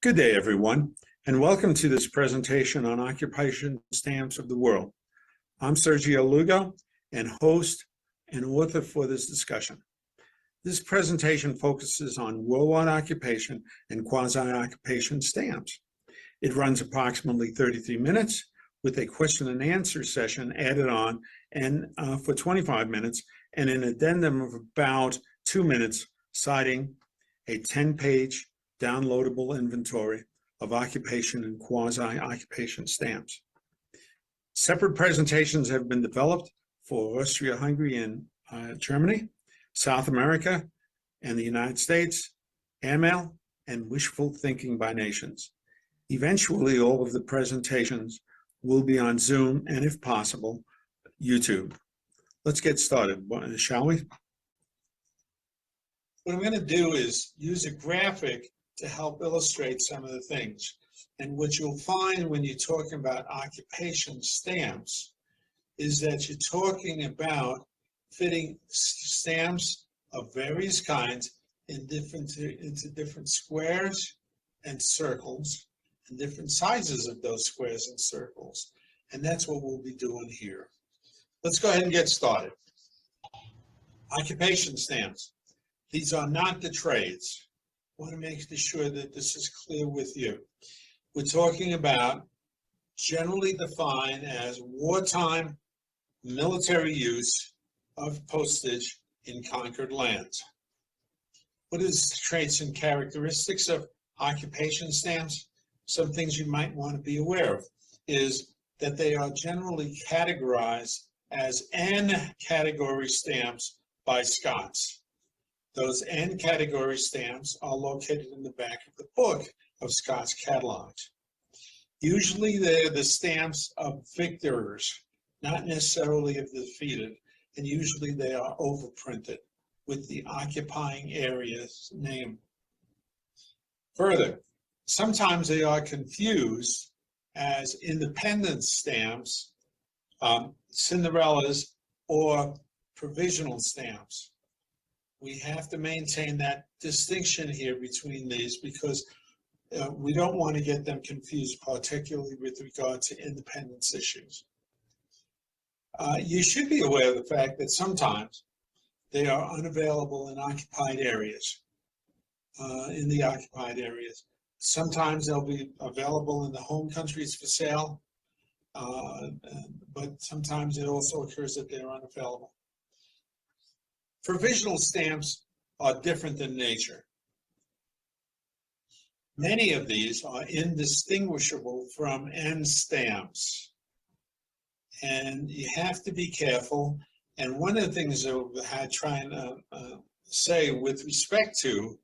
Good day, everyone, and welcome to this presentation on occupation stamps of the world. I'm Sergio Lugo, and host and author for this discussion. This presentation focuses on worldwide occupation and quasi-occupation stamps. It runs approximately 33 minutes with a question and answer session added on and for 25 minutes and an addendum of about 2 minutes citing a 10-page downloadable inventory of occupation and quasi-occupation stamps. Separate presentations have been developed for Austria-Hungary and Germany, South America, and the United States, Airmails, and Wishful Thinking by Nations. Eventually, all of the presentations will be on Zoom and, if possible, YouTube. Let's get started, shall we? What I'm going to do is use a graphic to help illustrate some of the things. And what you'll find when you're talking about occupation stamps is that you're talking about fitting stamps of various kinds into different squares and circles and different sizes of those squares and circles. And that's what we'll be doing here. Let's go ahead and get started. Occupation stamps. These are not the trades. I want to make sure that this is clear with you. We're talking about generally defined as wartime military use of postage in conquered lands. What is the traits and characteristics of occupation stamps? Some things you might want to be aware of is that they are generally categorized as N category stamps by Scots. Those N category stamps are located in the back of the book of Scots catalogs. Usually they're the stamps of victors, not necessarily of the defeated, and usually they are overprinted with the occupying area's name. Further, sometimes they are confused as independence stamps, Cinderellas, or provisional stamps. We have to maintain that distinction here between these because we don't want to get them confused, particularly with regard to independence issues. You should be aware of the fact that sometimes they are unavailable in occupied areas, Sometimes they'll be available in the home countries for sale, but sometimes it also occurs that they're unavailable. Provisional stamps are different in nature. Many of these are indistinguishable from N stamps. And you have to be careful. And one of the things that I try and say with respect to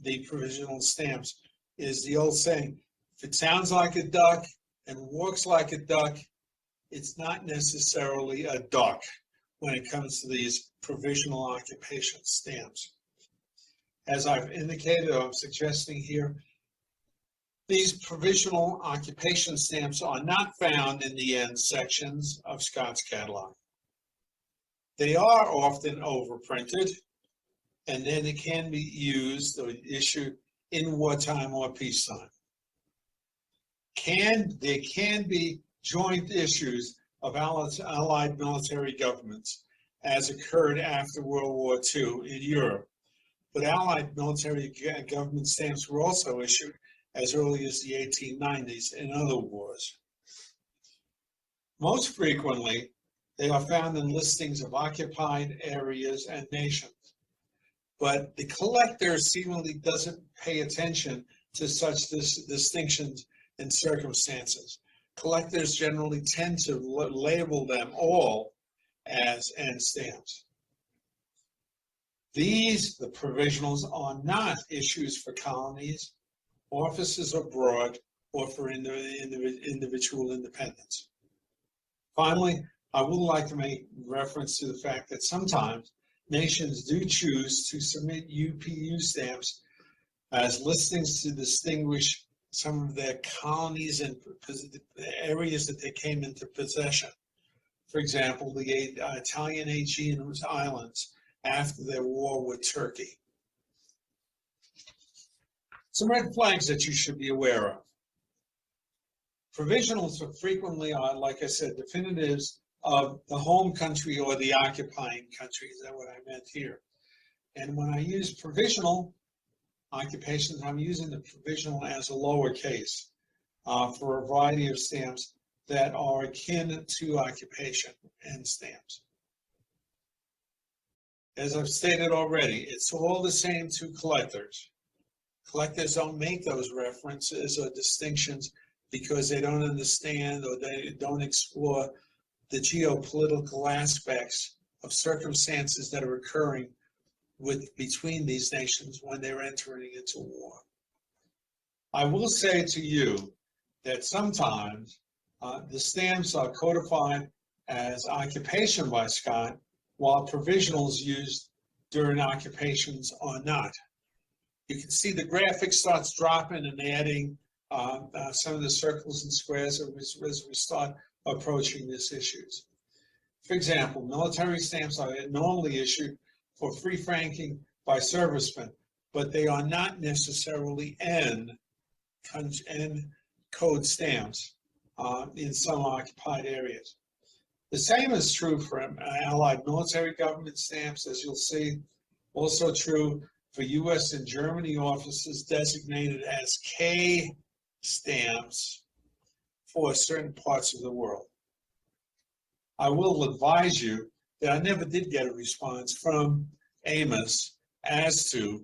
the provisional stamps is the old saying, if it sounds like a duck and walks like a duck, it's not necessarily a duck when it comes to these provisional occupation stamps. As I've indicated, I'm suggesting here, these provisional occupation stamps are not found in the N sections of Scots catalog. They are often overprinted, and then they can be used or issued in wartime or peacetime. There can be joint issues of allied military governments as occurred after World War II in Europe. But allied military government stamps were also issued as early as the 1890s in other wars. Most frequently, they are found in listings of occupied areas and nations. But the collector seemingly doesn't pay attention to such distinctions and circumstances. Collectors generally tend to label them all as N stamps. These, the provisionals, are not issues for colonies, offices abroad, or for individual independence. Finally, I would like to make reference to the fact that sometimes nations do choose to submit UPU stamps as listings to distinguish some of their colonies and areas that they came into possession. For example, the Italian Aegean Islands after their war with Turkey. Some red flags that you should be aware of. Provisionals are frequently, like I said, definitives of the home country or the occupying country. Is that what I meant here? And when I use provisional occupations, I'm using the provisional as a lowercase for a variety of stamps that are akin to occupation and stamps. As I've stated already, it's all the same to collectors. Collectors don't make those references or distinctions because they don't understand or they don't explore the geopolitical aspects of circumstances that are occurring between these nations when they're entering into war. I will say to you that sometimes the stamps are codified as occupation by Scott, while provisionals used during occupations are not. You can see the graphic starts dropping and adding some of the circles and squares as we start approaching these issues. For example, military stamps are normally issued for free franking by servicemen, but they are not necessarily N code stamps in some occupied areas. The same is true for Allied military government stamps, as you'll see. Also true for US and Germany offices designated as K stamps for certain parts of the world. I will advise you that I never did get a response from Amos as to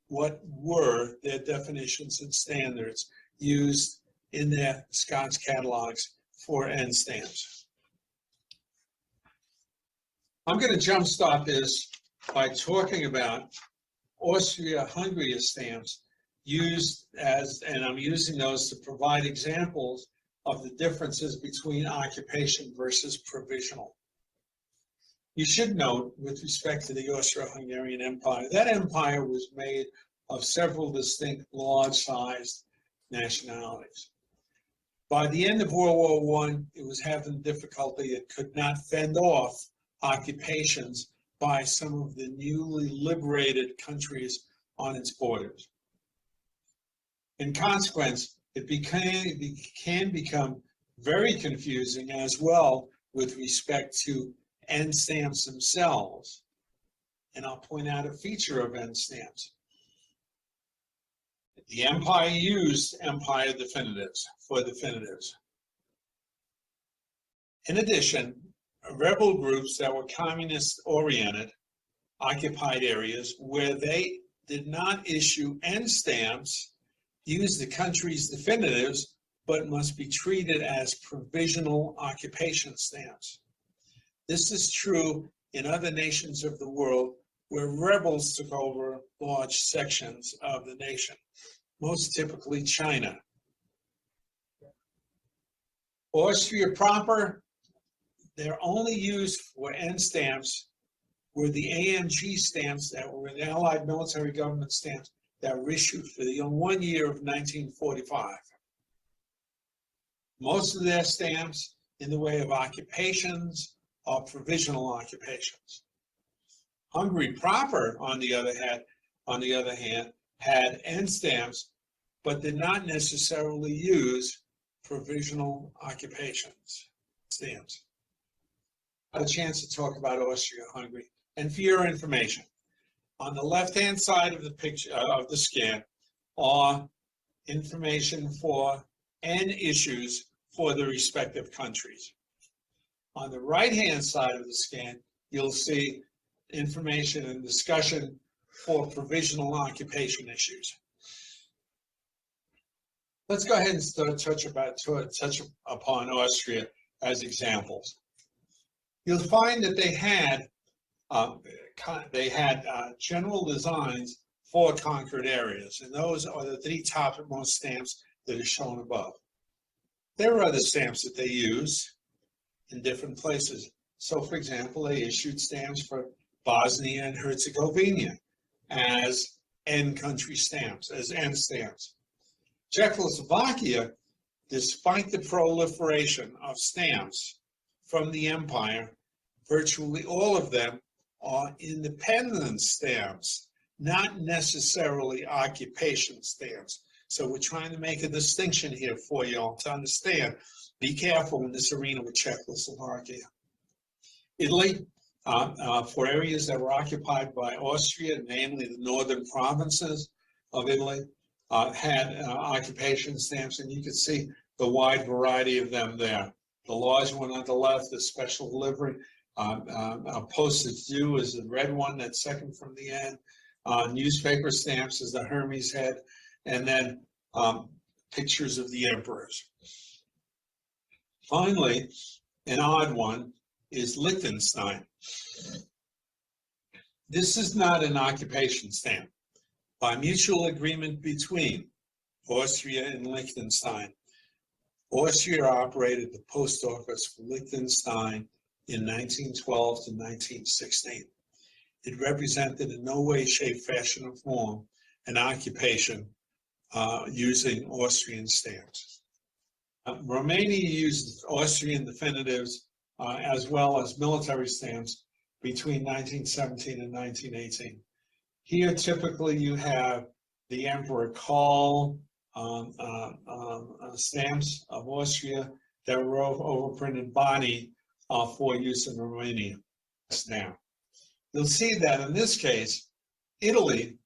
what were their definitions and standards used in their Scott's catalogs for N stamps. I'm going to jumpstart this by talking about Austria-Hungary stamps used as, and I'm using those to provide examples of the differences between occupation versus provisional. You should note, with respect to the Austro-Hungarian Empire, that empire was made of several distinct large-sized nationalities. By the end of World War I, it was having difficulty. It could not fend off occupations by some of the newly liberated countries on its borders. In consequence, it can become very confusing as well with respect to N stamps themselves. And I'll point out a feature of N stamps. The empire used empire definitives for definitives. In addition, rebel groups that were communist-oriented occupied areas where they did not issue N stamps use the country's definitives, but must be treated as provisional occupation stamps. This is true in other nations of the world where rebels took over large sections of the nation, most typically China. Austria proper, they're only used for N stamps were the AMG stamps that were in Allied military government stamps that were issued for the 1 year of 1945. Most of their stamps in the way of occupations are provisional occupations. Hungary proper, on the other hand, had N stamps, but did not necessarily use provisional occupations stamps. I had a chance to talk about Austria-Hungary, and for your information, on the left-hand side of the picture of the scan are information for N issues for the respective countries. On the right-hand side of the scan, you'll see information and discussion for provisional occupation issues. Let's go ahead and start touch upon Austria as examples. You'll find that they had general designs for conquered areas, and those are the 3 topmost stamps that are shown above. There are other stamps that they use in different places. So, for example, they issued stamps for Bosnia and Herzegovina as N country stamps, as N stamps. Czechoslovakia, despite the proliferation of stamps from the empire, virtually all of them are independent stamps not necessarily occupation stamps. So we're trying to make a distinction here for you all to understand. Be careful in this arena with Czechoslovakia. Italy, for areas that were occupied by Austria, namely the northern provinces of Italy, had occupation stamps, and you can see the wide variety of them there. The large one on the left, the special delivery, postage due is the red one that's second from the end. Newspaper stamps is the Hermes head, and then pictures of the emperors. Finally, an odd one is Liechtenstein. This is not an occupation stamp. By mutual agreement between Austria and Liechtenstein, Austria operated the post office for Liechtenstein in 1912 to 1916. It represented in no way, shape, fashion, or form an occupation using Austrian stamps. Romania used Austrian definitives as well as military stamps between 1917 and 1918. Here, typically, you have the Emperor Karl stamps of Austria that were overprinted body for use in Romania. Now, you'll see that in this case, Italy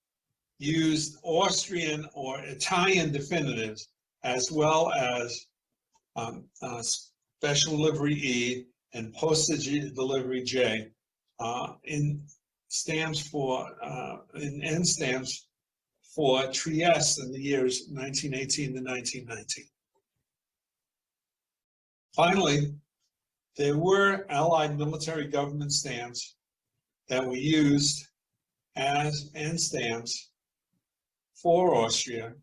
used Austrian or Italian definitives as well as special delivery E and postage delivery J in stamps for in end stamps for Trieste in the years 1918 to 1919. Finally, there were Allied military government stamps that were used as end stamps for Austria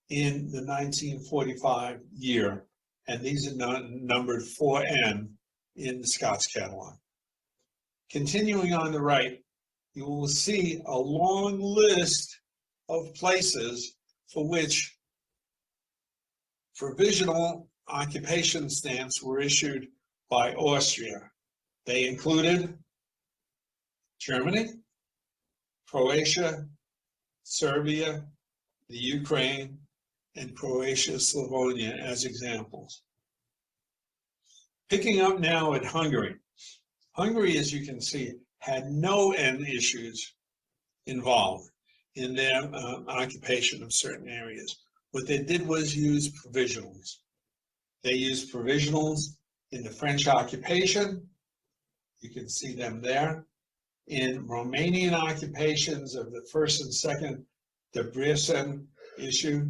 in the 1945 year, and these are numbered 4N in the Scots catalog. Continuing on the right, you will see a long list of places for which provisional occupation stamps were issued by Austria. They included Germany, Croatia, Serbia, the Ukraine, and Croatia-Slavonia as examples. Picking up now at Hungary. Hungary, as you can see, had no end issues involved in their occupation of certain areas. What they did was use provisionals. They used provisionals in the French occupation. You can see them there. In Romanian occupations of the first and second Debrecen issue,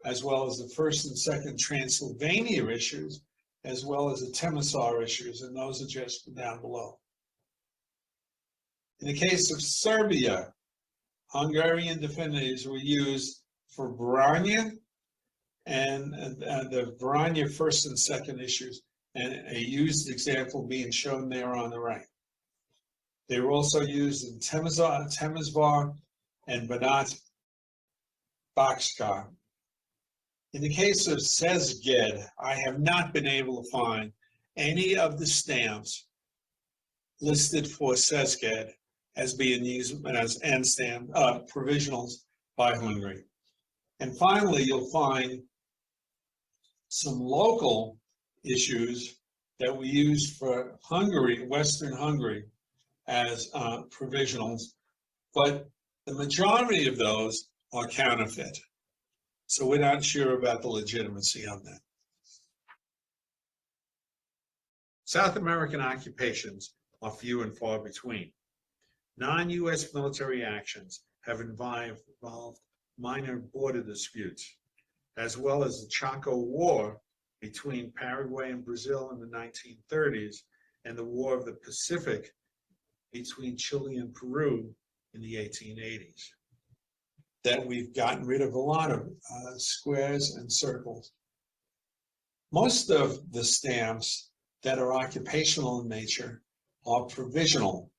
as well as the first and second Transylvania issues, as well as the Timisoara issues, and those are just down below. In the case of Serbia, Hungarian definitives were used for Vranja and the Vranja first and second issues, and a used example being shown there on the right. They were also used in Temesvar and Banat Bakshkar. In the case of Szeged, I have not been able to find any of the stamps listed for Szeged as being used as end stamp provisionals by Hungary. And finally, you'll find some local issues that we used for Hungary, Western Hungary, as provisionals, but the majority of those are counterfeit. So we're not sure about the legitimacy of that. South American occupations are few and far between. Non-U.S. military actions have involved minor border disputes, as well as the Chaco War between Paraguay and Brazil in the 1930s and the War of the Pacific between Chile and Peru in the 1880s. That we've gotten rid of a lot of squares and circles. Most of the stamps that are occupational in nature are provisional,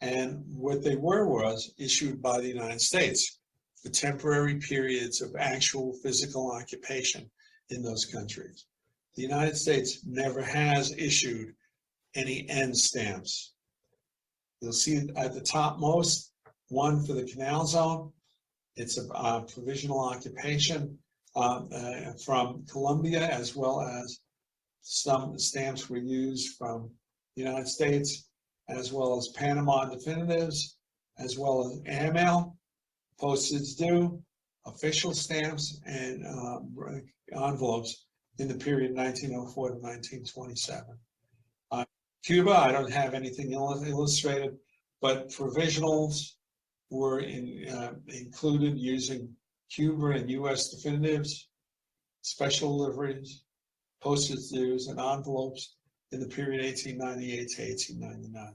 and what they were was issued by the United States for temporary periods of actual physical occupation in those countries. The United States never has issued any end stamps. You'll see at the topmost one for the Canal Zone. It's a provisional occupation from Colombia, as well as some stamps were used from the United States, as well as Panama definitives, as well as airmail, postage due, official stamps, and envelopes in the period 1904 to 1927. Cuba, I don't have anything illustrated, but provisionals were included using Cuba and U.S. definitives, special deliveries, postage dues, and envelopes in the period 1898 to 1899.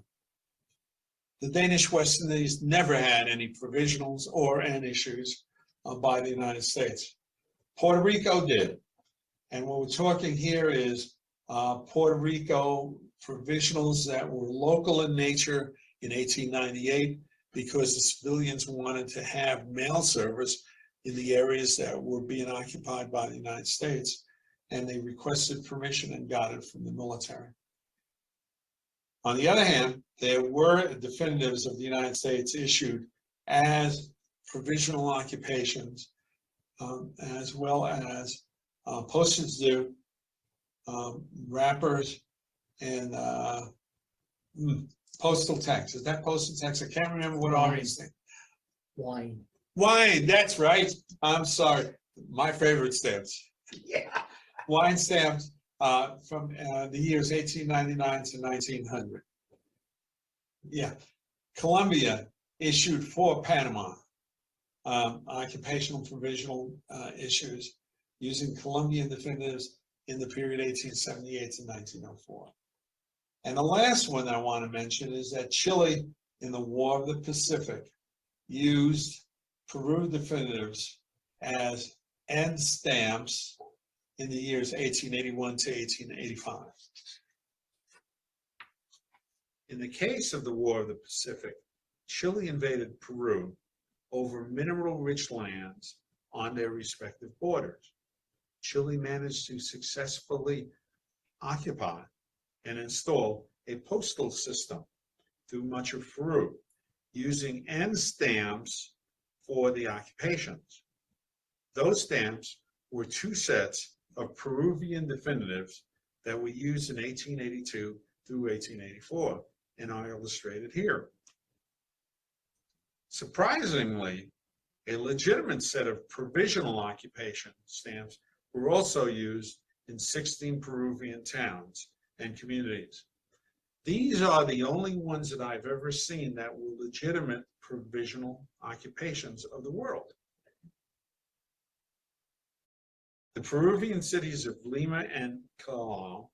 The Danish West Indies never had any provisionals or issues by the United States. Puerto Rico did. And what we're talking here is Puerto Rico provisionals that were local in nature in 1898 because the civilians wanted to have mail service in the areas that were being occupied by the United States, and they requested permission and got it from the military. On the other hand, there were definitives of the United States issued as provisional occupations, as well as postage due, wrappers, and postal tax. Is that postal tax? I can't remember what all these things. Wine. Wine, that's right. I'm sorry. My favorite stamps. Yeah. Wine stamps from the years 1899 to 1900. Yeah. Colombia issued 4 Panama occupational provisional issues using Colombian definitives in the period 1878 to 1904. And the last one I want to mention is that Chile, in the War of the Pacific, used Peru definitives as end stamps in the years 1881 to 1885. In the case of the War of the Pacific, Chile invaded Peru over mineral-rich lands on their respective borders. Chile managed to successfully occupy and install a postal system through much of Peru, using end stamps for the occupations. Those stamps were 2 sets of Peruvian definitives that were used in 1882 through 1884, and are illustrated here. Surprisingly, a legitimate set of provisional occupation stamps were also used in 16 Peruvian towns and communities. These are the only ones that I've ever seen that were legitimate provisional occupations of the world. The Peruvian cities of Lima and Callao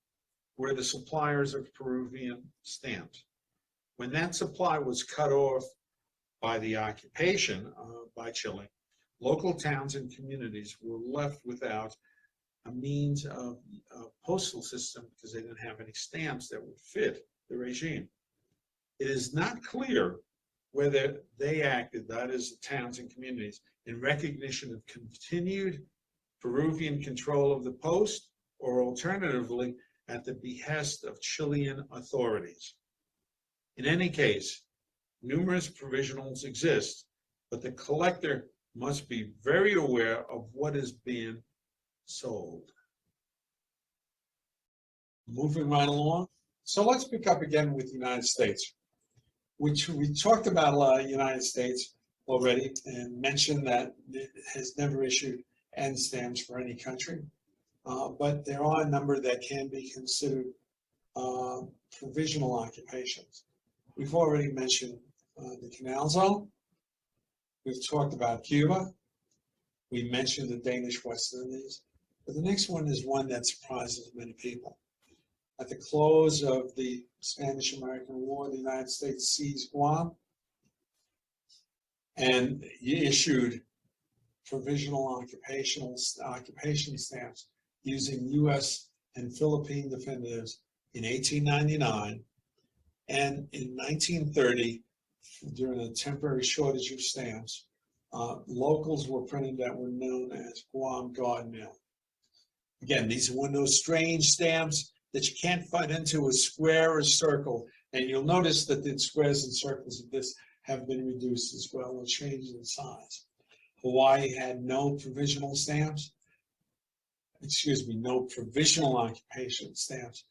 were the suppliers of Peruvian stamps. When that supply was cut off by the occupation by Chile, local towns and communities were left without a means of postal system because they didn't have any stamps that would fit the regime. It is not clear whether they acted, that is the towns and communities, in recognition of continued Peruvian control of the post, or alternatively at the behest of Chilean authorities. In any case, numerous provisionals exist, but the collector must be very aware of what is being sold. Moving right along. So let's pick up again with the United States, which we talked about United States already and mentioned that it has never issued end stamps for any country. But there are a number that can be considered provisional occupations. We've already mentioned the Canal Zone. We've talked about Cuba. We mentioned the Danish West Indies. But the next one is one that surprises many people. At the close of the Spanish-American War, the United States seized Guam and issued provisional occupation stamps using U.S. and Philippine definitives in 1899, and in 1930, during a temporary shortage of stamps, locals were printed that were known as Guam Guard Mail. Again, these are one of those strange stamps that you can't fit into a square or circle, and you'll notice that the squares and circles of this have been reduced as well or changed in size. Hawaii had no provisional stamps, no provisional occupation stamps.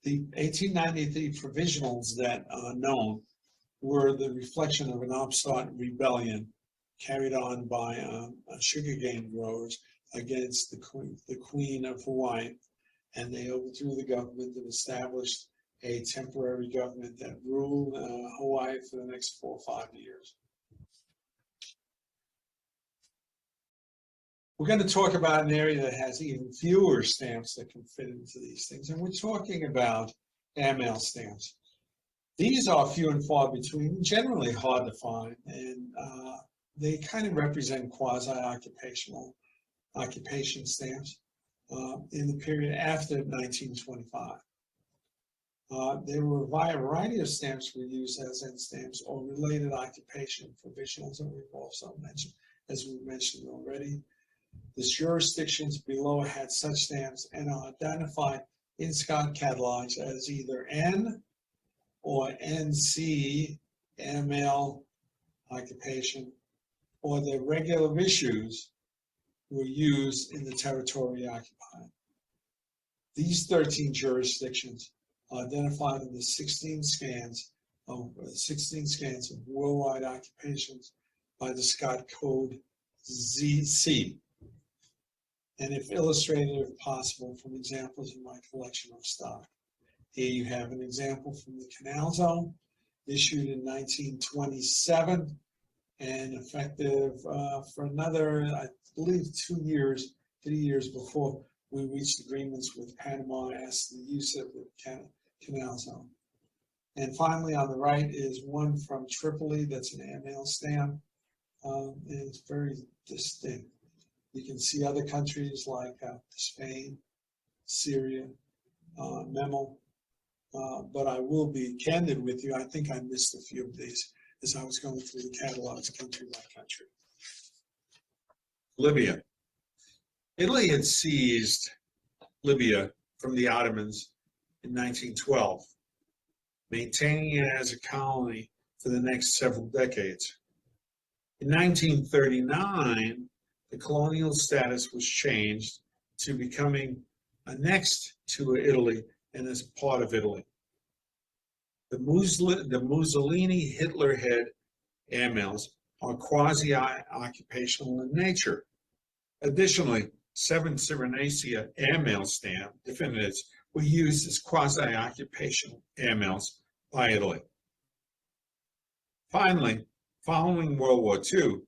The 1893 provisionals that are known were the reflection of an upstart rebellion carried on by sugarcane growers against the Queen of Hawaii, and they overthrew the government and established a temporary government that ruled Hawaii for the next 4 or 5 years. We're going to talk about an area that has even fewer stamps that can fit into these things, and we're talking about Airmail stamps. These are few and far between, generally hard to find, and they kind of represent quasi-occupational occupation stamps in the period after 1925. There were a variety of stamps were used as end stamps or related occupation provisionals that we've also mentioned, as we mentioned already. The jurisdictions below had such stamps and are identified in Scott catalogs as either N or NC, Airmail occupation, or their regular issues were used in the territory occupied. These 13 jurisdictions are identified in the 16 scans of worldwide occupations by the Scott Code ZC, and if illustrated, if possible, from examples in my collection of stock. Here you have an example from the Canal Zone, issued in 1927 and effective for another, I believe, 2 years, 3 years before we reached agreements with Panama as to the use of the Canal Zone. And finally, on the right is one from Tripoli that's an Airmail stamp, and it's very distinct. You can see other countries like Spain, Syria, Memel, but I will be candid with you. I think I missed a few of these as I was going through the catalogs country by country. Libya. Italy had seized Libya from the Ottomans in 1912, maintaining it as a colony for the next several decades. In 1939, the colonial status was changed to becoming annexed to Italy and as part of Italy. The Mussolini-Hitler-head airmails are quasi-occupational in nature. Additionally, 7 Cyrenaica airmail stamp definitives were used as quasi-occupational airmails by Italy. Finally, following World War II,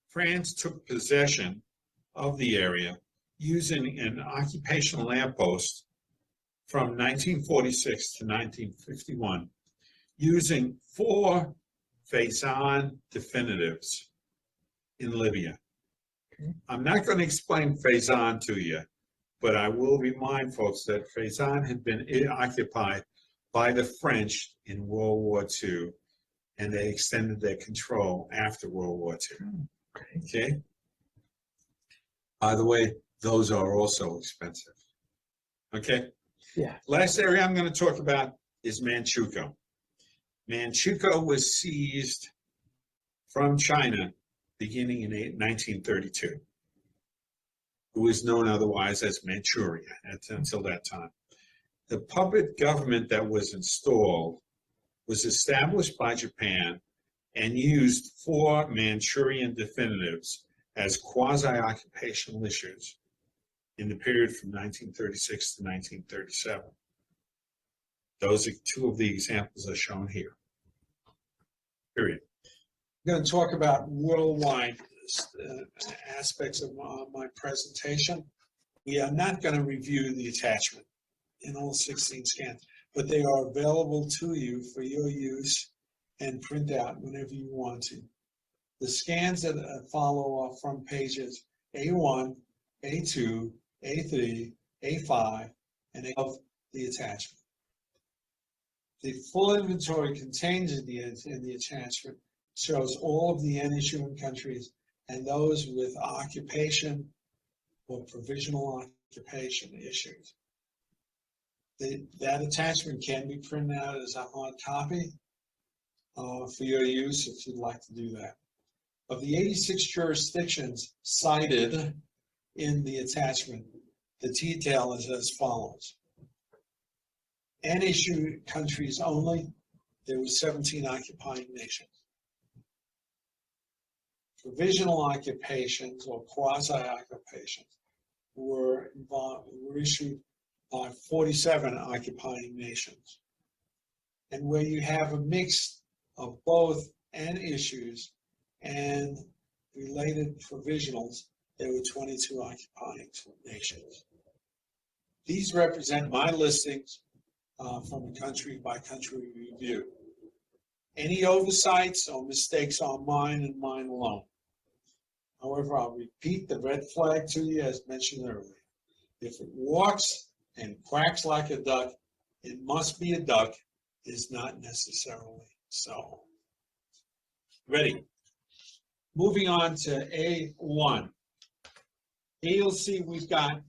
France took possession of the area using an occupational airpost from 1946 to 1951, using 4 Faison definitives in Libya. I'm not going to explain Faison to you, but I will remind folks that Faison had been occupied by the French in World War II, and they extended their control after World War II. Okay. By the way, those are also expensive. Okay. Yeah. Last area I'm going to talk about is Manchukuo. Manchukuo was seized from China beginning in 1932. It was known otherwise as Manchuria until that time. The puppet government that was installed was established by Japan and used 4 Manchurian definitives as quasi-occupational issues in the period from 1936 to 1937. Those are 2 of the examples are shown here. Period. I'm going to talk about worldwide aspects of my presentation. We are not going to review the attachment in all 16 scans, but they are available to you for your use and print out whenever you want to. The scans that follow are from pages A1, A2, A3, A5, and A of the attachment. The full inventory contained in the attachment shows all of the N issuing countries and those with occupation or provisional occupation issues. That attachment can be printed out as a hard copy, for your use if you'd like to do that. Of the 86 jurisdictions cited in the attachment, the detail is as follows. N-issue countries only, there were 17 occupying nations. Provisional occupations or quasi-occupations were issued by 47 occupying nations. And where you have a mix of both N-issues and related provisionals, there were 22 occupying nations. These represent my listings from a country-by-country review. Any oversights or mistakes are mine and mine alone. However, I'll repeat the red flag to you as mentioned earlier. If it walks and quacks like a duck, it must be a duck, is not necessarily so. Ready? Moving on to A1. Here you'll see we've got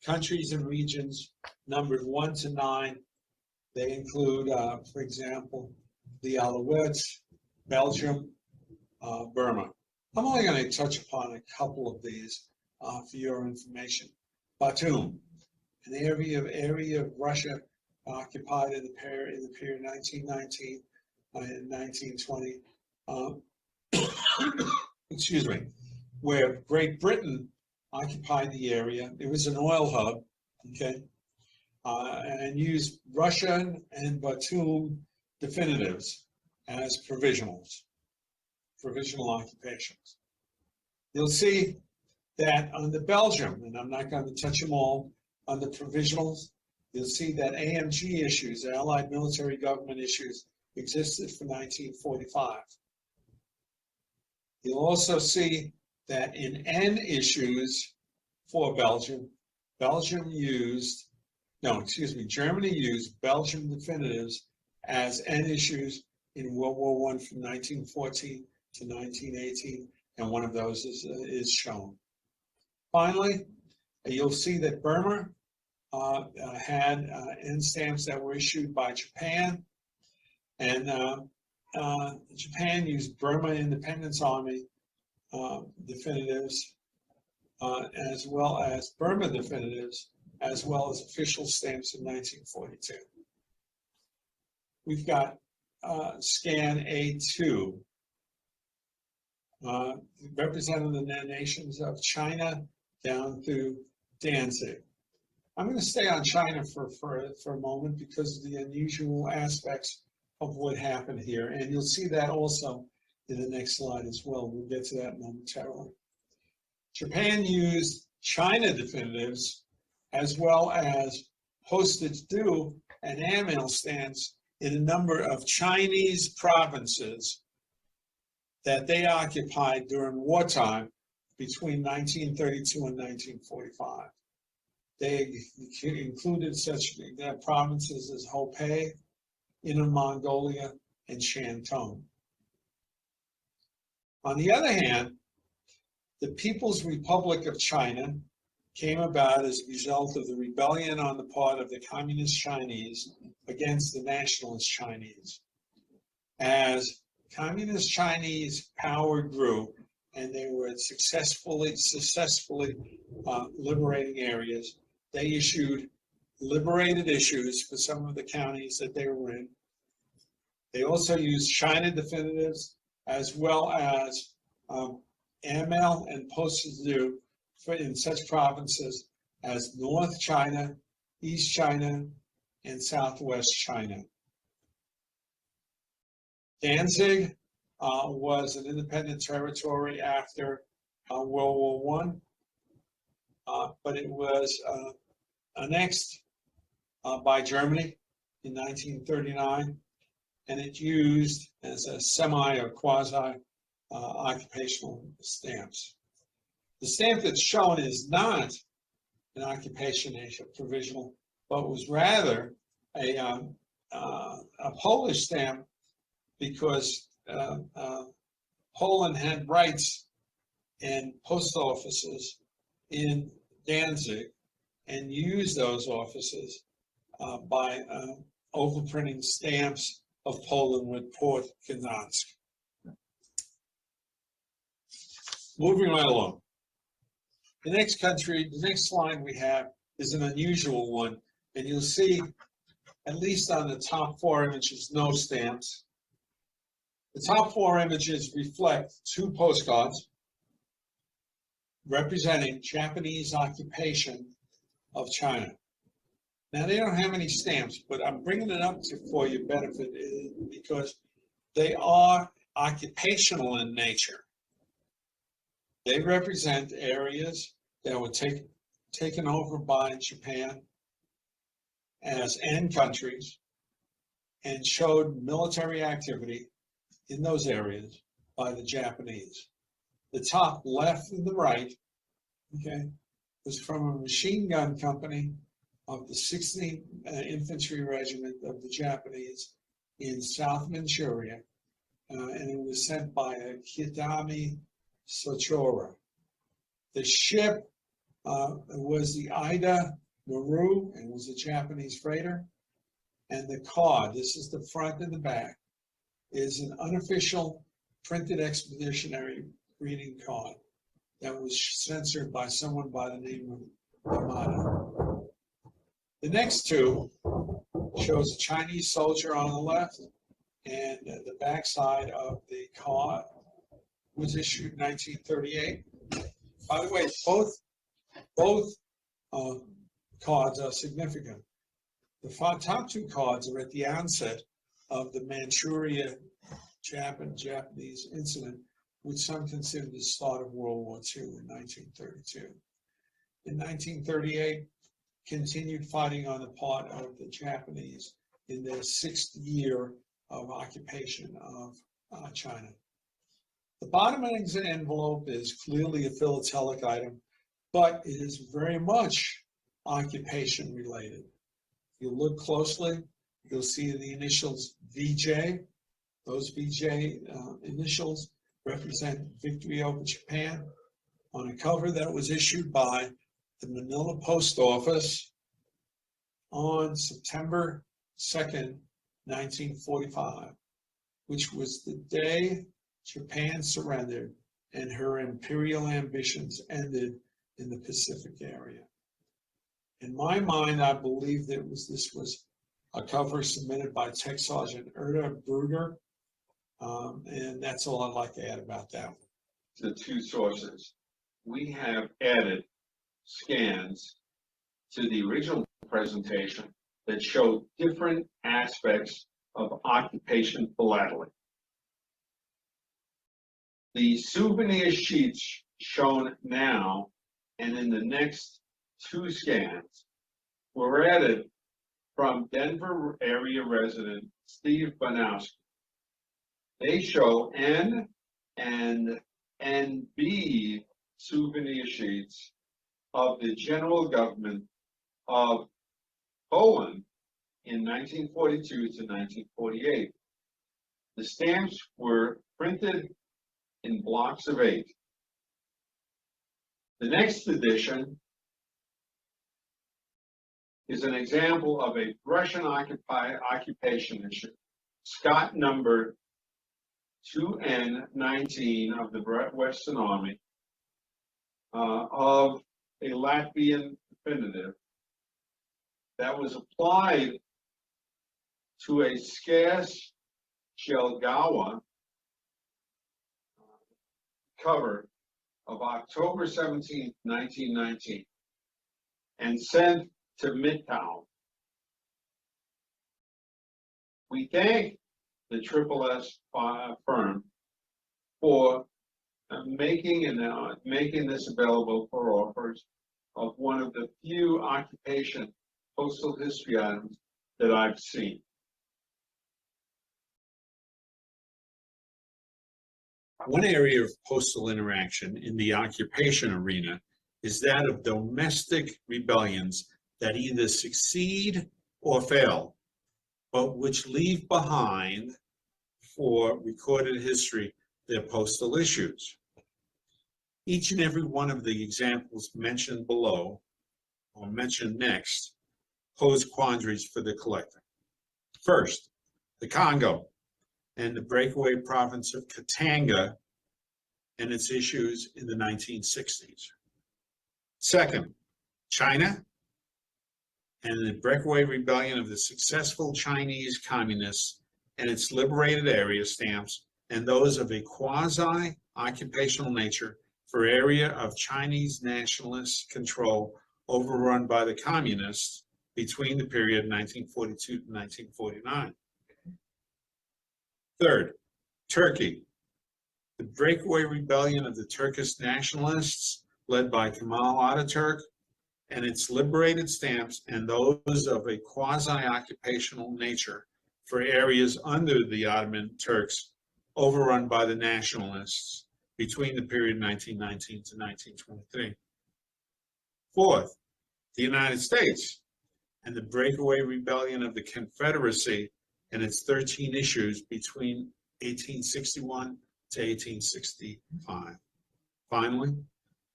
countries and regions numbered 1 to 9. They include, for example, the Alouettes, Belgium, Burma. I'm only going to touch upon a couple of these for your information. Batum, an area of Russia occupied in the period 1919 and 1920. Excuse me, where Great Britain occupied the area. It was an oil hub, okay, and used Russian and Batum definitives as provisional occupations. You'll see that under Belgium, and I'm not going to touch them all, on the provisionals, you'll see that AMG issues, Allied military government issues, existed for 1945. You'll also see that in N issues for Belgium, Germany used Belgium definitives as N issues in World War I from 1914 to 1918, and one of those is shown. Finally, you'll see that Burma had N stamps that were issued by Japan, and Japan used Burma Independence Army definitives as well as Burma definitives, as well as official stamps in 1942. We've got scan A2, representing the nations of China down through Danzig. I'm going to stay on China for a moment because of the unusual aspects of what happened here. And you'll see that also in the next slide as well. We'll get to that momentarily. Japan used China definitives as well as postage due and airmail stamps in a number of Chinese provinces that they occupied during wartime between 1932 and 1945. They included such provinces as Hubei, Inner Mongolia, and Shantung. On the other hand, the People's Republic of China came about as a result of the rebellion on the part of the Communist Chinese against the Nationalist Chinese. As Communist Chinese power grew and they were successfully liberating areas, they issued liberated issues for some of the counties that they were in. They also used China definitives as well as airmail and postage due in such provinces as North China, East China, and Southwest China. Danzig was an independent territory after World War I, but it was annexed by Germany in 1939, and it used as a semi or quasi occupational stamps. The stamp that's shown is not an occupation provisional, but was rather a Polish stamp because Poland had rights and post offices in Danzig and used those offices by overprinting stamps of Poland with Port Gdansk. Moving right along. The next country, the next line we have is an unusual one, and you'll see, at least on the top 4 images, no stamps. The top 4 images reflect 2 postcards representing Japanese occupation of China. Now, they don't have any stamps, but I'm bringing it up for your benefit because they are occupational in nature. They represent areas that were taken over by Japan as end countries and showed military activity in those areas by the Japanese. The top left and the right, okay, was from a machine gun company of the 16th Infantry Regiment of the Japanese in South Manchuria, and it was sent by a Kitami Sochora. The ship was the Ida Maru, and was a Japanese freighter. And the card, this is the front and the back, is an unofficial printed expeditionary greeting card that was censored by someone by the name of Yamada. The next 2 shows a Chinese soldier on the left, and the backside of the card was issued in 1938. By the way, both cards are significant. The top 2 cards are at the onset of the Manchuria Japanese incident, which some consider the start of World War II in 1932. In 1938, continued fighting on the part of the Japanese in their 6th year of occupation of China. The bottom of the envelope is clearly a philatelic item, but it is very much occupation related. If you look closely, you'll see the initials VJ. Those VJ initials represent victory over Japan on a cover that was issued by the Manila Post Office on September 2nd, 1945, which was the day Japan surrendered and her imperial ambitions ended in the Pacific area. In my mind, I believe that this was a cover submitted by Tech Sergeant Erda Bruger, and that's all I'd like to add about that one. The 2 sources. We have added scans to the original presentation that show different aspects of occupation philately. The souvenir sheets shown now and in the next 2 scans were added from Denver area resident Steve Banowski. They show N and NB souvenir sheets of the general government of Poland in 1942 to 1948. The stamps were printed in blocks of 8. The next edition is an example of a Russian occupation issue, Scott number 2N19 of the Western Army, of a Latvian definitive that was applied to a scarce Jelgawa cover of October 17, 1919, and sent to Midtown. We thank the S firm for making this available for offers of one of the few occupation postal history items that I've seen. One area of postal interaction in the occupation arena is that of domestic rebellions that either succeed or fail, but which leave behind for recorded history their postal issues. Each and every one of the examples mentioned below, or mentioned next, pose quandaries for the collector. First, the Congo, and the breakaway province of Katanga and its issues in the 1960s. Second, China and the breakaway rebellion of the successful Chinese communists and its liberated area stamps and those of a quasi-occupational nature for area of Chinese nationalist control overrun by the communists between the period 1942 to 1949. Third, Turkey. The breakaway rebellion of the Turkish nationalists led by Kemal Ataturk and its liberated stamps and those of a quasi-occupational nature for areas under the Ottoman Turks overrun by the nationalists between the period 1919 to 1923. Fourth, the United States and the breakaway rebellion of the Confederacy and its 13 issues between 1861 to 1865. Finally,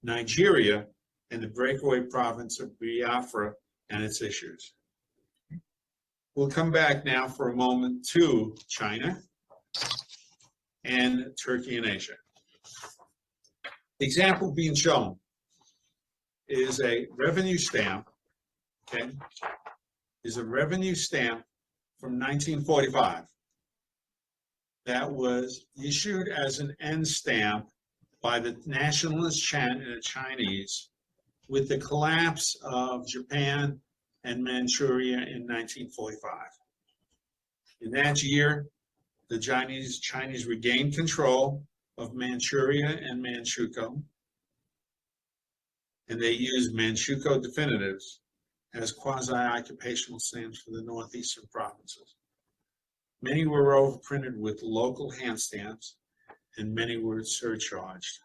Nigeria and the breakaway province of Biafra and its issues. We'll come back now for a moment to China and Turkey and Asia. The example being shown is a revenue stamp, okay, is a revenue stamp from 1945 that was issued as an end stamp by the nationalist Chinese with the collapse of Japan and Manchuria in 1945. In that year, the Chinese regained control of Manchuria and Manchukuo, and they used Manchukuo definitives as quasi-occupational stamps for the northeastern provinces. Many were overprinted with local hand stamps, and many were surcharged.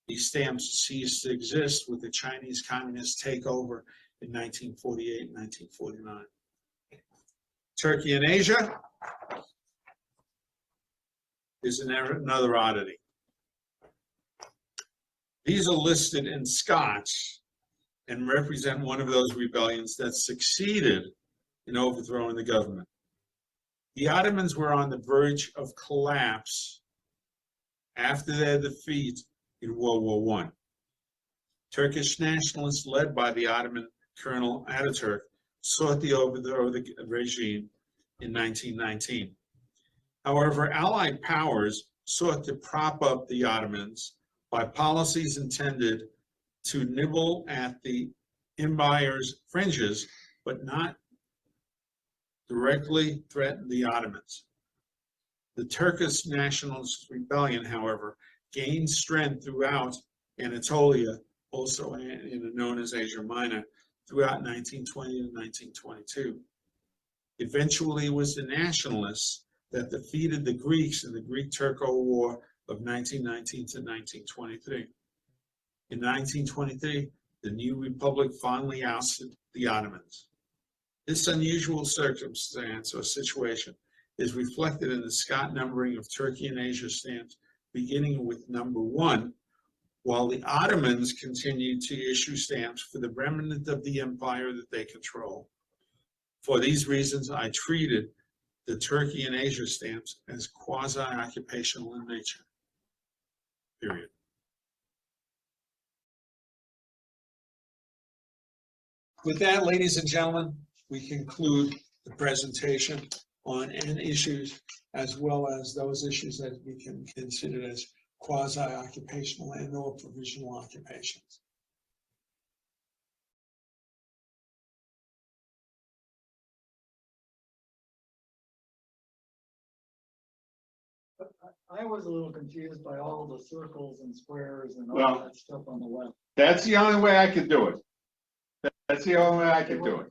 These stamps ceased to exist with the Chinese Communist takeover in 1948 and 1949. Turkey and Asia is another oddity. These are listed in Scotch and represent one of those rebellions that succeeded in overthrowing the government. The Ottomans were on the verge of collapse after their defeat in World War I. Turkish nationalists led by the Ottoman Colonel Ataturk sought to overthrow the regime in 1919. However, Allied powers sought to prop up the Ottomans by policies intended to nibble at the empire's fringes, but not directly threaten the Ottomans. The Turkish nationalist rebellion, however, gained strength throughout Anatolia, also known as Asia Minor, throughout 1920 and 1922. Eventually, it was the nationalists that defeated the Greeks in the Greek-Turco War of 1919 to 1923. In 1923, the new republic finally ousted the Ottomans. This unusual circumstance or situation is reflected in the Scott numbering of Turkey and Asia stamps, beginning with number 1, while the Ottomans continued to issue stamps for the remnant of the empire that they control. For these reasons, I treated the Turkey and Asia stamps as quasi-occupational in nature, period. With that, ladies and gentlemen, we conclude the presentation on end issues as well as those issues that we can consider as quasi-occupational and or provisional occupations. I was a little confused by all the circles and squares and all Well, that stuff on the left. That's the only way I could do it. That's the only way I could do it.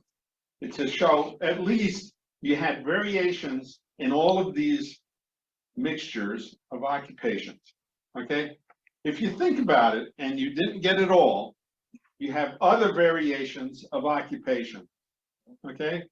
It's to show at least you had variations in all of these mixtures of occupations, okay? If you think about it and you didn't get it all, you have other variations of occupation, okay?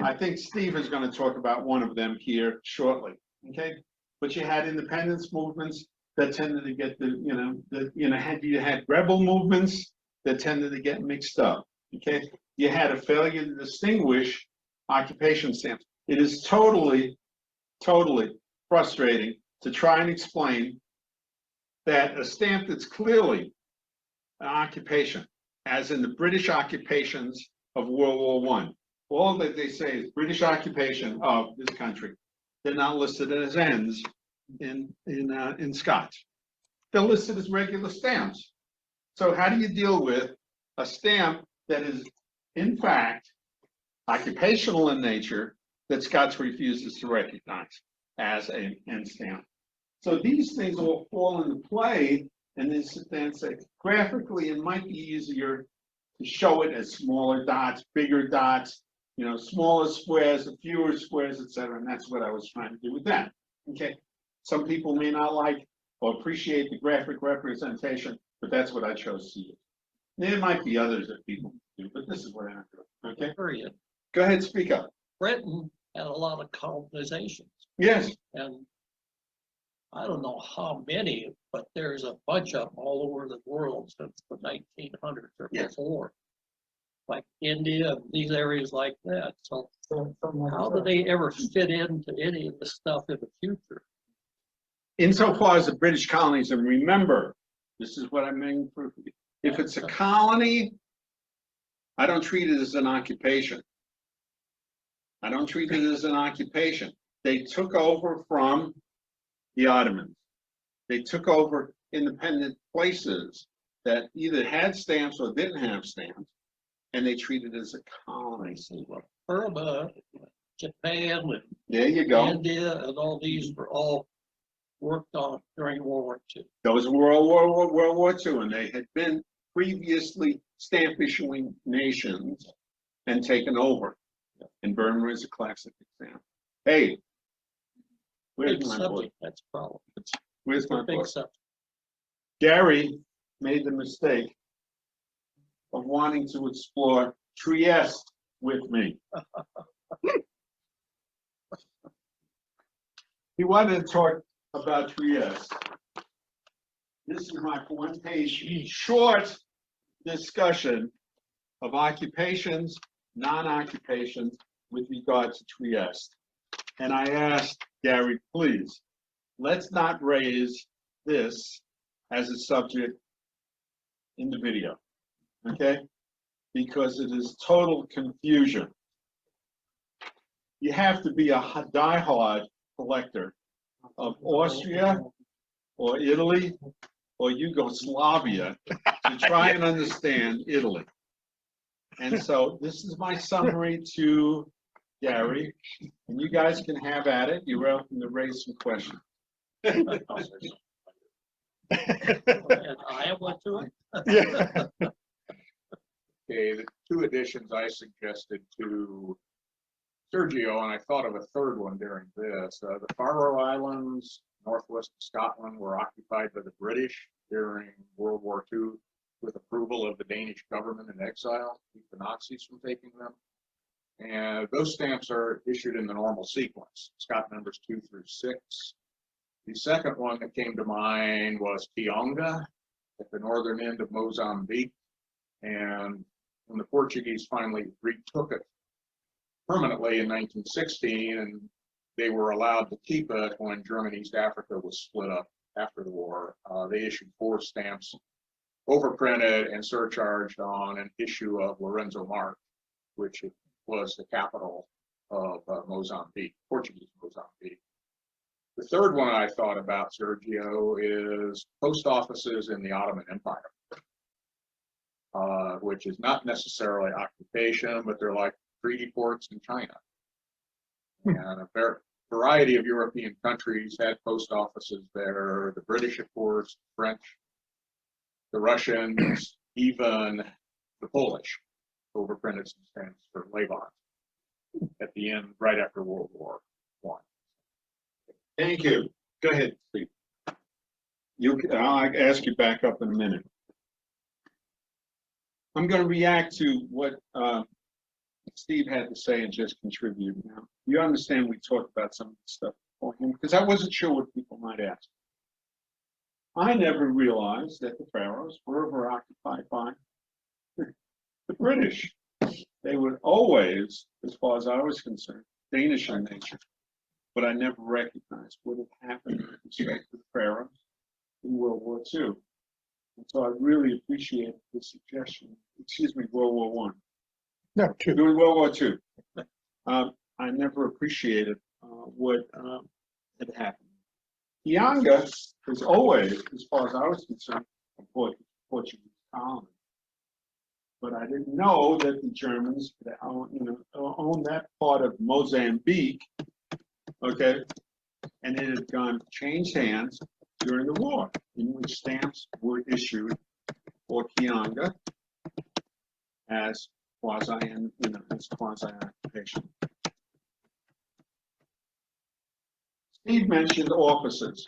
I think Steve is going to talk about one of them here shortly, okay? But you had independence movements that tended to get you had rebel movements that tended to get mixed up, okay? You had a failure to distinguish occupation stamps. It is totally, totally frustrating to try and explain that a stamp that's clearly an occupation, as in the British occupations of World War I. All that they say is British occupation of this country. They're not listed as ends in Scotch. They're listed as regular stamps. So how do you deal with a stamp that is, in fact, occupational in nature that Scotch refuses to recognize as an end stamp? So these things all fall into play, and then sit there and say, graphically, it might be easier to show it as smaller dots, bigger dots, you know, smaller squares, fewer squares, etc. And that's what I was trying to do with that. Okay. Some people may not like or appreciate the graphic representation, but that's what I chose to use. There might be others that people do, but this is what I'm doing. Okay. Period. Go ahead, speak up. Britain had a lot of colonizations, Yes. and I don't know how many, but there's a bunch of them all over the world since the 1900s or Yes. before, like India and these areas like that. So So, something like how that. do they ever fit into any of the stuff in the future? Insofar as the British colonies, and remember, this is what I mean for, if it's a colony, I don't treat it as an occupation. I don't treat it as an occupation. They took over from the Ottomans. They took over independent places that either had stamps or didn't have stamps, and they treated it as a colony. See, well, Burma, Japan, and There you go. India, and all these were all worked on during World War II. Those were World War II, and they had been previously stamp issuing nations and taken over. And Burma is a classic example. Hey, where's Big my book? subject, that's a problem. Where's my Big book? subject. Gary made the mistake of wanting to explore Trieste with me. He wanted to talk about Trieste. This is my one-page short discussion of occupations, non-occupations with regard to Trieste. And I asked Gary, please, let's not raise this as a subject in the video, okay? Because it is total confusion. You have to be a diehard collector of Austria or Italy or Yugoslavia to try and understand Italy. And so this is my summary to Gary, and you guys can have at it. You're welcome to raise some questions. And Iowa to it? Yeah. Okay, the two additions I suggested to Sergio, and I thought of a third one during this. The Faroe Islands, northwest of Scotland, were occupied by the British during World War II with approval of the Danish government in exile to keep the Nazis from taking them. And those stamps are issued in the normal sequence, Scott numbers 2 through 6. The second one that came to mind was Tionga at the northern end of Mozambique. And when the Portuguese finally retook it permanently in 1916, and they were allowed to keep it when German East Africa was split up after the war, they issued 4 stamps, overprinted and surcharged on an issue of Lorenzo Marque, which was the capital of Mozambique, Portuguese Mozambique. The third one I thought about, Sergio, is post offices in the Ottoman Empire, which is not necessarily occupation, but they're like treaty ports in China. And a variety of European countries had post offices there, the British, of course, the French, the Russians, even the Polish overprinted some stamps for Levant at the end, right after World War I. Thank you. Go ahead, Steve. I'll ask you back up in a minute. I'm going to react to what Steve had to say and just contribute now. You understand we talked about some of the stuff for him because I wasn't sure what people might ask. I never realized that the Faroes were ever occupied by the British. They would always, as far as I was concerned, Danish in nature, but I never recognized what had happened with respect to the pharaohs in World War II. And so I really appreciate the suggestion, World War One. No, two. During World War II. I never appreciated what had happened. Kianga was always, as far as I was concerned, a Portuguese colony. But I didn't know that the Germans, owned that part of Mozambique, okay, and it had changed hands during the war, in which stamps were issued for Kianga as quasi-occupation. Steve mentioned officers.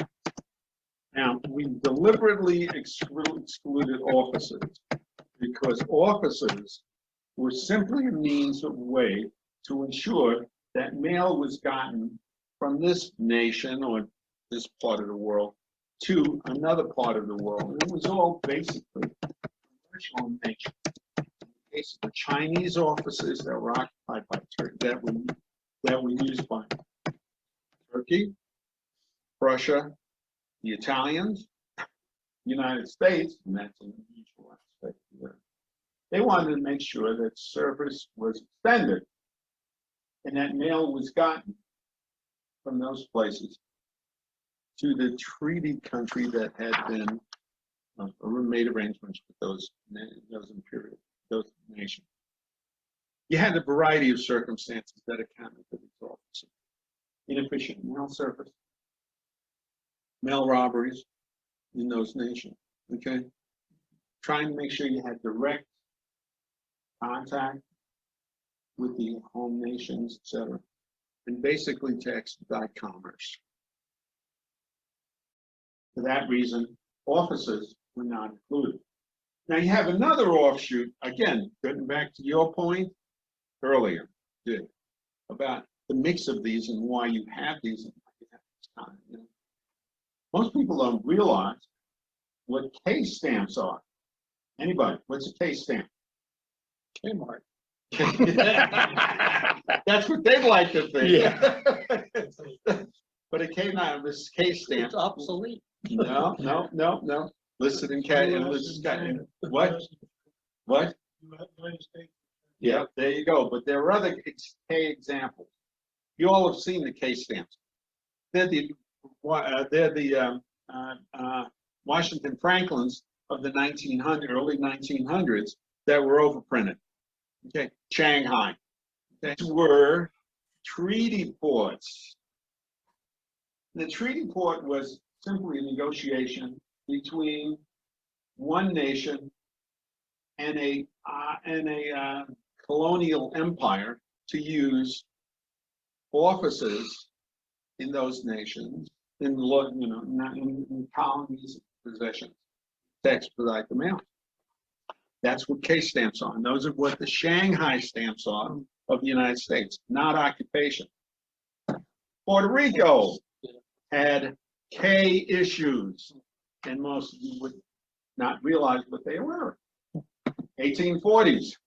Now, we deliberately excluded officers because officers were simply a means of way to ensure that mail was gotten from this nation or this part of the world to another part of the world. And it was all basically commercial in nature. In the case of the Chinese officers that were occupied by Turkey, that were used by Turkey, Russia, the Italians, United States, and that's an unusual aspect here. They wanted to make sure that service was extended and that mail was gotten from those places to the treaty country that had been made arrangements with those nations. You had a variety of circumstances that accounted for these officers. Inefficient mail service, mail robberies in those nations, okay? Trying to make sure you had direct contact with the home nations, etc. And basically to expedite commerce. For that reason, officers were not included. Now you have another offshoot, again, getting back to your point earlier, about the mix of these and why you have these and why you have this time. You know? Most people don't realize what case stamps are. Anybody, what's a case stamp? Kmart. That's what they'd like to think. Yeah. But a K9 was case stamp. It's obsolete. No. Listed in what? What? Yeah, there you go. But there are other K examples. You all have seen the case stamps. They're the Washington Franklins of the early 1900s that were overprinted. Okay, Shanghai. These were treaty ports. The treaty port was simply a negotiation between one nation and a colonial empire to use offices in those nations, in colonies, possessions, to expedite the mail. That's what case stamps are. And those are what the Shanghai stamps are of the United States, not occupation. Puerto Rico had K issues, and most of you would not realize what they were. 1840s.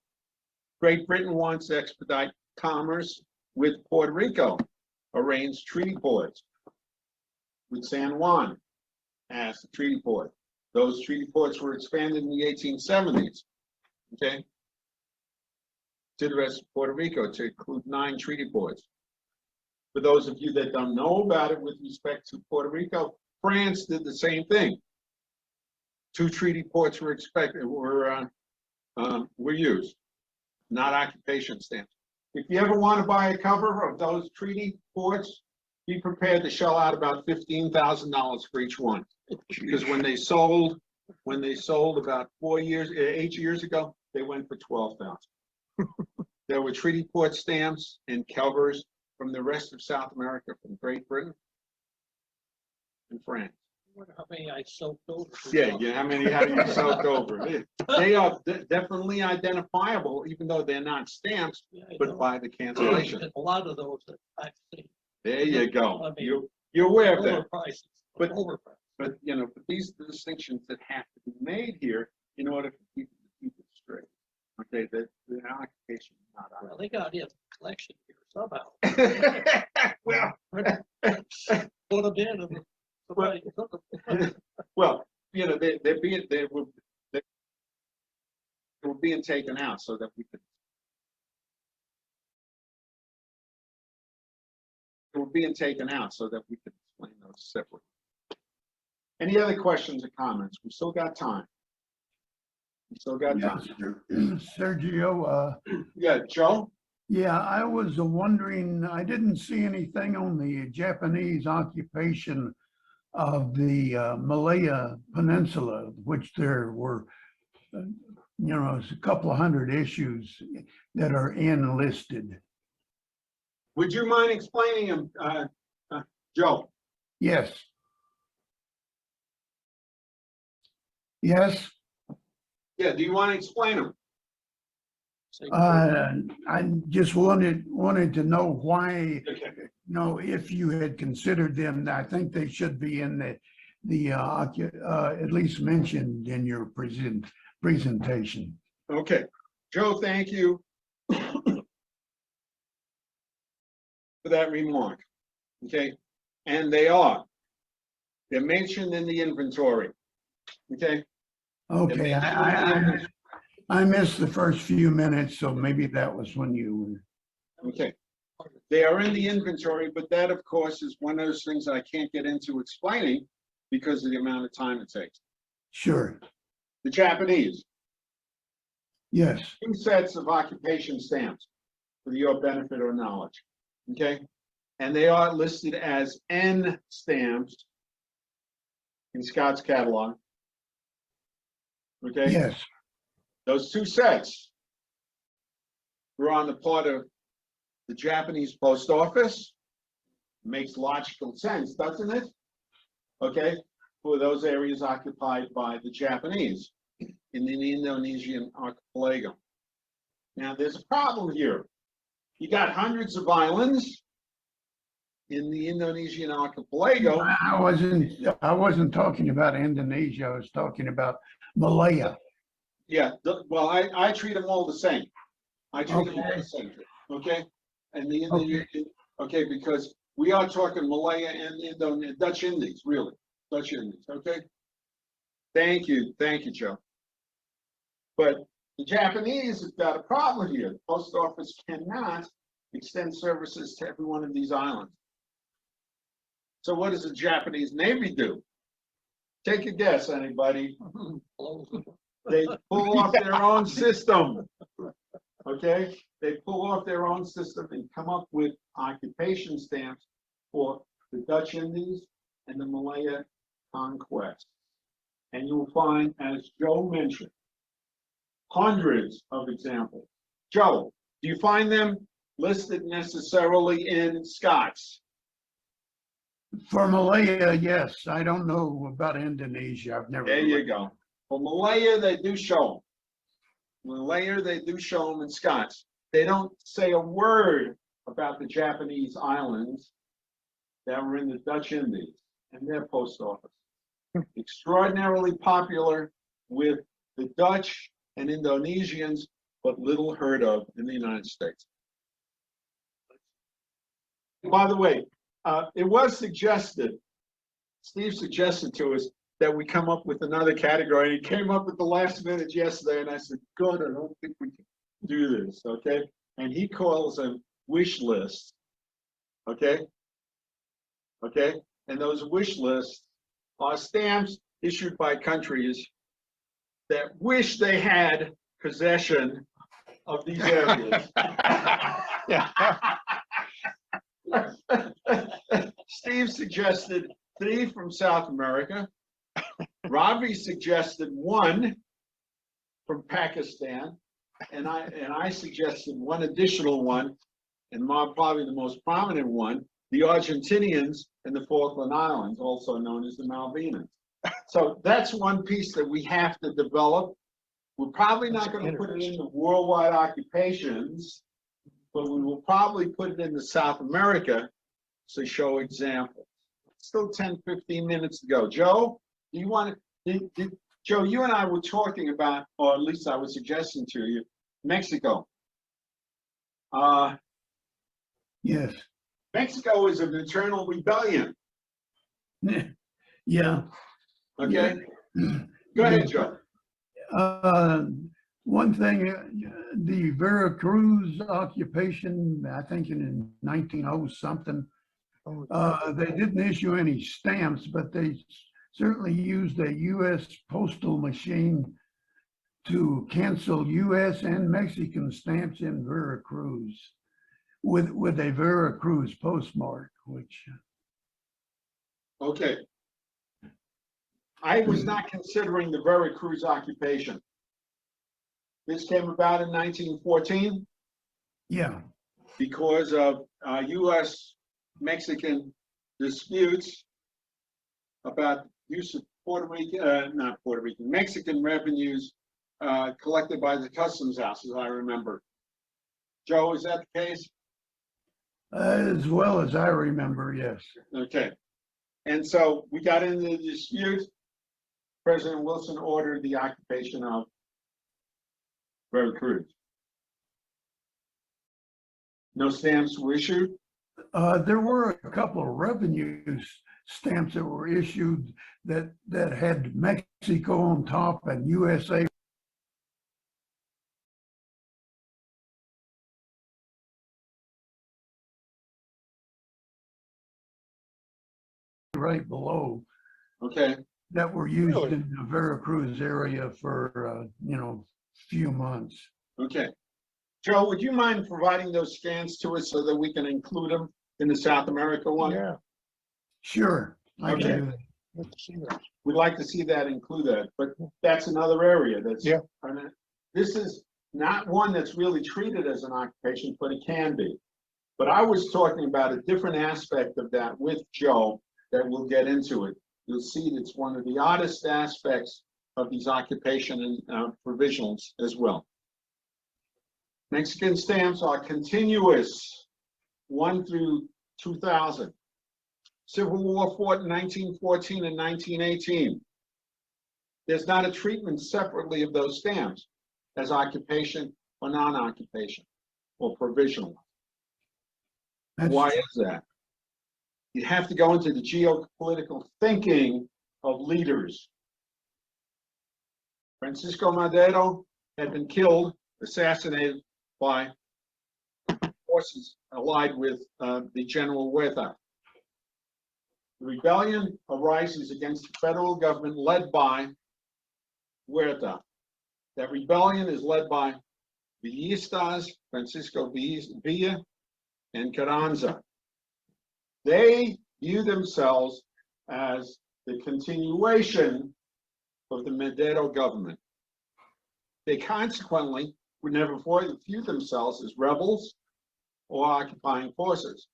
Great Britain wants to expedite commerce with Puerto Rico, arranged treaty ports with San Juan as the treaty port. Those treaty ports were expanded in the 1870s, okay, to the rest of Puerto Rico to include 9 treaty ports. For those of you that don't know about it with respect to Puerto Rico, France did the same thing. 2 treaty ports were used, not occupation stamps. If you ever want to buy a cover of those treaty ports, be prepared to shell out about $15,000 for each one. Because when they sold about 8 years ago, they went for $12,000. There were treaty port stamps and covers from the rest of South America, from Great Britain and France. I wonder how many I soaked over. Yeah, how many have you soaked over? They are definitely identifiable, even though they're not stamps, but by the cancellation. A lot of those that I've seen. There you go. I mean, you're aware of that. Overpriced. But Overpriced. But these distinctions that have to be made here in order for people to keep it straight. Okay, that the occupation is not Well, they got in collection here somehow. Well, Put them in and somebody took 'em. well, you know, they were being taken out so that we could. They were being taken out so that we could explain those separately. Any other questions or comments? We still got time. We still got time. Sergio, Yeah, Joe? yeah, I was wondering, I didn't see anything on the Japanese occupation of the Malaya Peninsula, which there were, it's a couple of hundred issues that are enlisted. Would you mind explaining them, Joe? Yes. Yes, Yeah, do you want to explain them? I just wanted to know why, Okay. if you had considered them. I think they should be in at least mentioned in your presentation. Okay, Joe, thank you for that remark. Okay, and they're mentioned in the inventory. Okay. Okay, I missed the first few minutes, so maybe that was when you were. Okay, they are in the inventory, but that, of course, is one of those things that I can't get into explaining because of the amount of time it takes. Sure. The Japanese, Yes. 2 sets of occupation stamps for your benefit or knowledge. Okay, and they are listed as N stamps in Scott's catalog. Okay. Yes. Those 2 sets were on the part of the Japanese post office. Makes logical sense, doesn't it? Okay, for those areas occupied by the Japanese in the Indonesian archipelago. Now, there's a problem here. You got hundreds of islands in the Indonesian archipelago. I wasn't talking about Indonesia. I was talking about Malaya. Yeah, well, I treat them all the same. I treat them all Okay. the same, okay? And Okay. okay, because we are talking Malaya and Dutch Indies, really, Dutch Indies, okay? Thank you, Joe. But the Japanese have got a problem here. The post office cannot extend services to every one of these islands. So what does the Japanese Navy do? Take a guess, anybody? They pull off their own system. Okay, they pull off their own system and come up with occupation stamps for the Dutch Indies and the Malaya conquest. And you'll find, as Joe mentioned, hundreds of examples. Joe, do you find them listed necessarily in Scots? For Malaya, yes. I don't know about Indonesia. I've never. There you go. For Malaya, they do show them. Malaya, they do show them in Scots. They don't say a word about the Japanese islands that were in the Dutch Indies and their post office. Extraordinarily popular with the Dutch and Indonesians, but little heard of in the United States. By the way, it was suggested, Steve suggested to us that we come up with another category. He came up with the last minute yesterday, and I said, good, I don't think we can do this, okay? And he calls them wish lists, okay? Okay, and those wish lists are stamps issued by countries that wish they had possession of these areas. Steve suggested 3 from South America. Ravi suggested 1 from Pakistan, and I suggested 1 additional one, and probably the most prominent one, the Argentinians and the Falkland Islands, also known as the Malvinas. So that's one piece that we have to develop. We're probably not going to put it in the worldwide occupations, but we will probably put it into South America to show examples. Still 10, 15 minutes to go. Joe, do you want to, Joe, you and I were talking about, or at least I was suggesting to you, Mexico. Yes. Mexico is an internal rebellion, Yeah. okay? Go ahead, Joe. One thing, the Veracruz occupation, I think in 1900 something, they didn't issue any stamps, but they certainly used a U.S. postal machine to cancel U.S. and Mexican stamps in Veracruz with a Veracruz postmark, which. Okay. I was not considering the Veracruz occupation. This came about in 1914 Yeah, because of U.S.-Mexican disputes about use of Mexican revenues collected by the customs house, as I remember. Joe, is that the case? as well as I remember, yes. Okay. And so we got into the dispute. President Wilson ordered the occupation of Veracruz. No stamps were issued. There were a couple of revenue stamps that were issued that had Mexico on top and USA right below, Okay. that were used Really? in the Veracruz area for, few months. Okay. Joe, would you mind providing those scans to us so that we can include them in the South America one? Yeah, Sure, I Okay. can do that. let's see that. We'd like to see that included, but that's another area that's. Yeah. This is not one that's really treated as an occupation, but it can be. But I was talking about a different aspect of that with Joe that we'll get into it. You'll see it's one of the oddest aspects of these occupation and provisionals as well. Mexican stamps are continuous, 1 through 2000. Civil War fought in 1914 and 1918. There's not a treatment separately of those stamps as occupation or non-occupation or provisional. That's Why is that? You have to go into the geopolitical thinking of leaders. Francisco Madero had been killed, assassinated by forces allied with the General Huerta. The rebellion arises against the federal government led by Huerta. That rebellion is led by Villistas, Francisco Villa, and Carranza. They view themselves as the continuation of the Madero government. They consequently would never view themselves as rebels or occupying forces.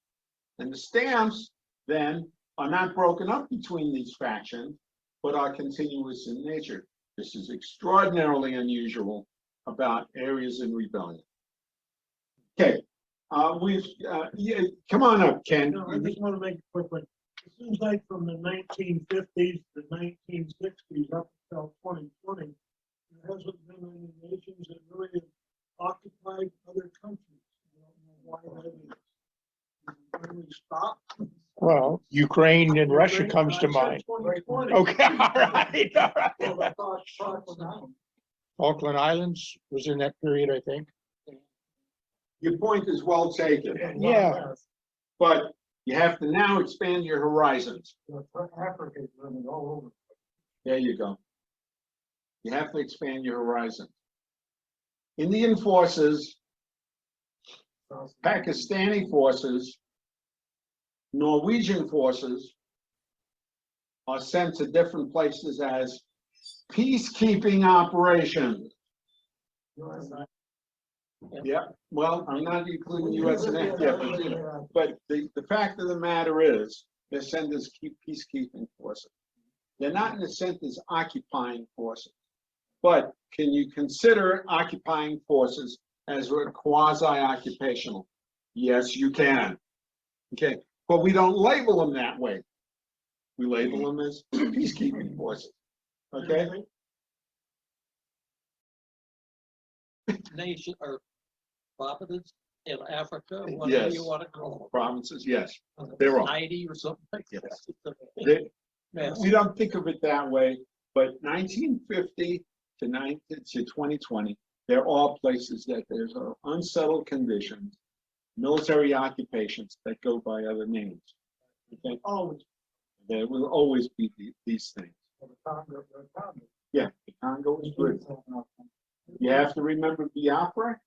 And the stamps then are not broken up between these factions, but are continuous in nature. This is extraordinarily unusual about areas in rebellion. Okay, yeah, come on up, Ken. No, I just want to make a quick one. It seems like from the 1950s to 1960s up until 2020, there hasn't been any nations that really have occupied other countries. I don't know why that is. When we stop. Well, Ukraine and Russia comes to mind. 2020. Okay, all right, all right. Well, I thought now. Falkland Islands was in that period, I think. Your point is well taken, Yeah. but you have to now expand your horizons. Africa is running all over. There you go. You have to expand your horizons. Indian forces, Pakistani forces, Norwegian forces are sent to different places as peacekeeping operations. Yeah, well, I'm not including US and F, but the fact of the matter is, they're sent as peacekeeping forces. They're not in a sense as occupying forces. But can you consider occupying forces as quasi-occupational? Yes, you can. Okay, but we don't label them that way. We label them as peacekeeping forces. Okay? Nation or providence in Africa, whatever Yes. you want to call Provinces, yes. them. They're all- 90 or something like Yes. that. They- Yes. We don't think of it that way, but 1950 to 2020, they're all places that there's unsettled conditions, military occupations that go by other names. Okay, Always, there will always be these things. the Congo, the Congo. Yeah, the Congo is good. You have to remember Biafra.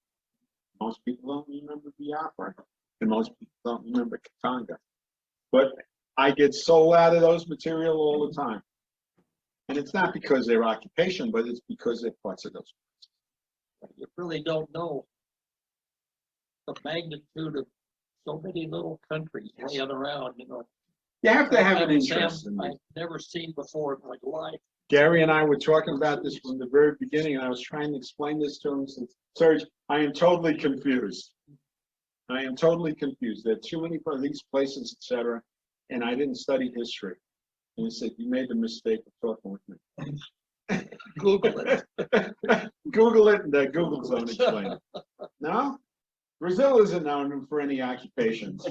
Most people don't remember Biafra, and most people don't remember Katanga. But I get so out of those material all the time. And it's not because they're occupation, but it's because they're parts of those. You really don't know the magnitude of so many little countries laying around, you know. You have to have an Some interest in I've these. never seen before in my life. Gary and I were talking about this from the very beginning, and I was trying to explain this to him. Said, Serge, I am totally confused. I am totally confused. There are too many of these places, etc., and I didn't study history. And he said, you made the mistake of talking with me. Google it. Google it, and the Google's don't explain it. No? Brazil isn't known for any occupations.